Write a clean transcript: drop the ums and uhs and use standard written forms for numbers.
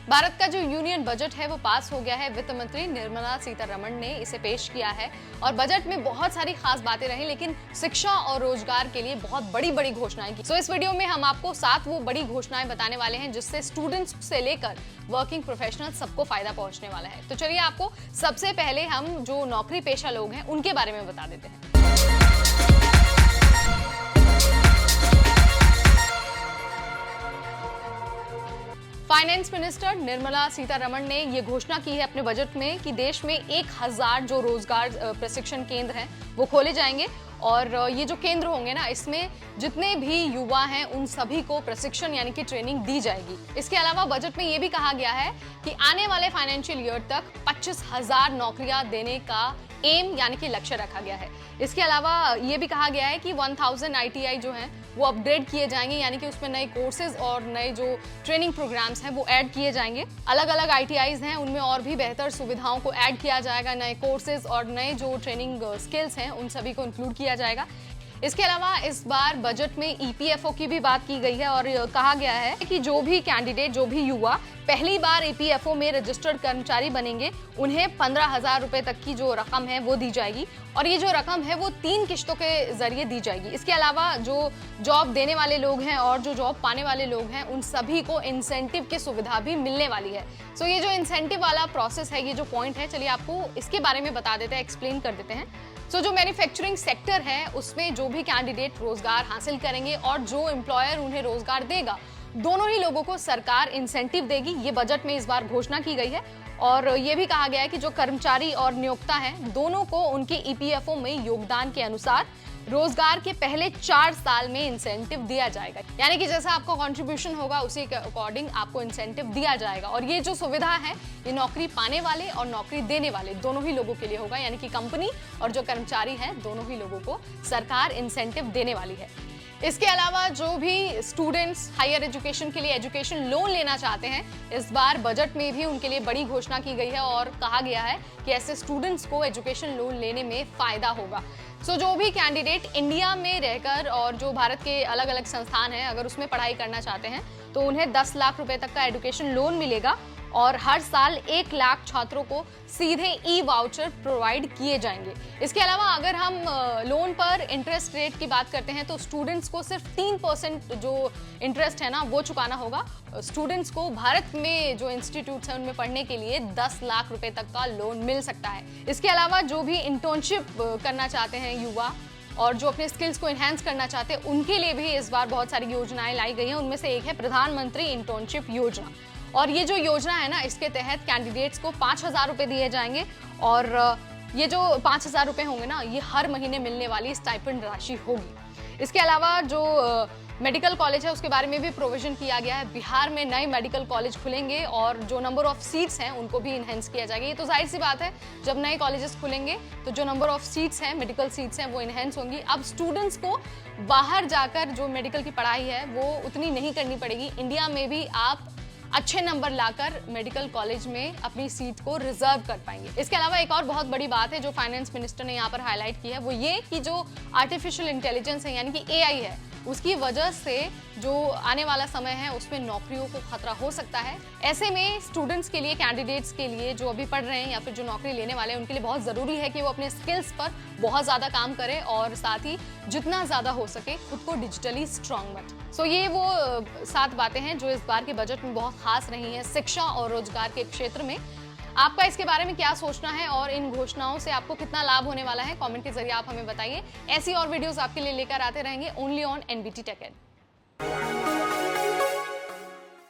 भारत का जो union budget है वो पास हो गया है। वित्त मंत्री निर्मला सीतारमण ने इसे पेश किया है और बजट में बहुत सारी खास बातें रही, लेकिन शिक्षा और रोजगार के लिए बहुत बड़ी बड़ी घोषणाएं की। इस वीडियो में हम आपको 7 वो बड़ी घोषणाएं बताने वाले हैं जिससे स्टूडेंट्स से लेकर वर्किंग प्रोफेशनल सबको फायदा पहुंचने वाला है। तो चलिए आपको सबसे पहले हम जो नौकरी पेशा लोग हैं उनके बारे में बता देते हैं। फाइनेंस मिनिस्टर निर्मला सीतारमण ने ये घोषणा की है अपने बजट में कि देश में 1000 जो रोजगार प्रशिक्षण केंद्र हैं वो खोले जाएंगे और ये जो केंद्र होंगे ना, इसमें जितने भी युवा हैं उन सभी को प्रशिक्षण यानी कि ट्रेनिंग दी जाएगी। इसके अलावा बजट में ये भी कहा गया है कि आने वाले फाइनेंशियल ईयर तक 25,000 नौकरियां देने का एम यानी कि लक्ष्य रखा गया है। इसके अलावा ये भी कहा गया है कि 1000 ITI जो हैं वो अपग्रेड किए जाएंगे, यानी कि उसमें नए कोर्सेज और नए जो ट्रेनिंग प्रोग्राम्स हैं वो ऐड किए जाएंगे। अलग अलग ITIs हैं उनमें और भी बेहतर सुविधाओं को ऐड किया जाएगा, नए कोर्सेज और नए जो ट्रेनिंग स्किल्स हैं उन सभी को इंक्लूड किया जाएगा। इसके अलावा इस बार बजट में EPFO की भी बात की गई है और कहा गया है कि जो भी कैंडिडेट, जो भी युवा पहली बार EPFO में रजिस्टर्ड कर्मचारी बनेंगे उन्हें 15,000 रुपए तक की जो रकम है वो दी जाएगी और ये जो रकम है वो 3 किश्तों के जरिए दी जाएगी। इसके अलावा जो जॉब देने वाले लोग हैं और जो जॉब पाने वाले लोग हैं उन सभी को इंसेंटिव की सुविधा भी मिलने वाली है। ये जो इंसेंटिव वाला प्रोसेस है, ये जो पॉइंट है, चलिए आपको इसके बारे में बता देते हैं, एक्सप्लेन कर देते हैं। जो मैन्युफैक्चरिंग सेक्टर है उसमें जो भी कैंडिडेट रोजगार हासिल करेंगे और जो एम्प्लॉयर उन्हें रोजगार देगा, दोनों ही लोगों को सरकार इंसेंटिव देगी। ये बजट में इस बार घोषणा की गई है और ये भी कहा गया है कि जो कर्मचारी और नियोक्ता हैं दोनों को उनके EPFO में योगदान के अनुसार रोजगार के पहले 4 साल में इंसेंटिव दिया जाएगा, यानी कि जैसा आपका कंट्रीब्यूशन होगा उसी के अकॉर्डिंग आपको इंसेंटिव दिया जाएगा। और ये जो सुविधा है ये नौकरी पाने वाले और नौकरी देने वाले दोनों ही लोगों के लिए होगा, यानी कि कंपनी और जो कर्मचारी हैं दोनों ही लोगों को सरकार इंसेंटिव देने वाली है। इसके अलावा जो भी स्टूडेंट्स हायर एजुकेशन के लिए एजुकेशन लोन लेना चाहते हैं, इस बार बजट में भी उनके लिए बड़ी घोषणा की गई है और कहा गया है कि ऐसे स्टूडेंट्स को एजुकेशन लोन लेने में फायदा होगा। जो भी कैंडिडेट इंडिया में रहकर और जो भारत के अलग अलग संस्थान हैं अगर उसमें पढ़ाई करना चाहते हैं तो उन्हें 10 लाख रुपए तक का एजुकेशन लोन मिलेगा और हर साल 1 लाख छात्रों को सीधे E-वाउचर प्रोवाइड किए जाएंगे। इसके अलावा अगर हम लोन पर इंटरेस्ट रेट की बात करते हैं तो स्टूडेंट्स को सिर्फ 3% जो इंटरेस्ट है ना वो चुकाना होगा। स्टूडेंट्स को भारत में जो इंस्टीट्यूट्स हैं उनमें पढ़ने के लिए 10 लाख रुपए तक का लोन मिल सकता है। इसके अलावा जो भी इंटर्नशिप करना चाहते हैं युवा और जो अपने स्किल्स को एनहांस करना चाहते हैं उनके लिए भी इस बार बहुत सारी योजनाएं लाई गई हैं। उनमें से एक है प्रधानमंत्री इंटर्नशिप योजना और ये जो योजना है ना, इसके तहत कैंडिडेट्स को 5,000 रुपए दिए जाएंगे और ये जो 5,000 रुपए होंगे ना, ये हर महीने मिलने वाली स्टाइपेंड राशि होगी। इसके अलावा जो मेडिकल कॉलेज है उसके बारे में भी प्रोविजन किया गया है। बिहार में नए मेडिकल कॉलेज खुलेंगे और जो नंबर ऑफ सीट्स हैं उनको भी इनहेंस किया जाएगा। ये तो जाहिर सी बात है, जब नए कॉलेजेस खुलेंगे तो जो नंबर ऑफ सीट्स हैं, मेडिकल सीट्स हैं, वो इनहेंस होंगी। अब स्टूडेंट्स को बाहर जाकर जो मेडिकल की पढ़ाई है वो उतनी नहीं करनी पड़ेगी। इंडिया में भी आप अच्छे नंबर लाकर मेडिकल कॉलेज में अपनी सीट को रिजर्व कर पाएंगे। इसके अलावा एक और बहुत बड़ी बात है जो फाइनेंस मिनिस्टर ने यहाँ पर हाईलाइट की है, वो ये कि जो आर्टिफिशियल इंटेलिजेंस है यानी कि AI है, उसकी वजह से जो आने वाला समय है उसमें नौकरियों को खतरा हो सकता है। ऐसे में स्टूडेंट्स के लिए, कैंडिडेट्स के लिए जो अभी पढ़ रहे हैं या फिर जो नौकरी लेने वाले हैं उनके लिए बहुत ज़रूरी है कि वो अपने स्किल्स पर बहुत ज़्यादा काम करें और साथ ही जितना ज़्यादा हो सके खुद को डिजिटली स्ट्रांग बनाएं। ये वो 7 बातें हैं जो इस बार के बजट में बहुत खास रही हैं शिक्षा और रोजगार के क्षेत्र में। आपका इसके बारे में क्या सोचना है और इन घोषणाओं से आपको कितना लाभ होने वाला है, कमेंट के जरिए आप हमें बताइए। ऐसी और वीडियोस आपके लिए लेकर आते रहेंगे only on NBT Tech Ed।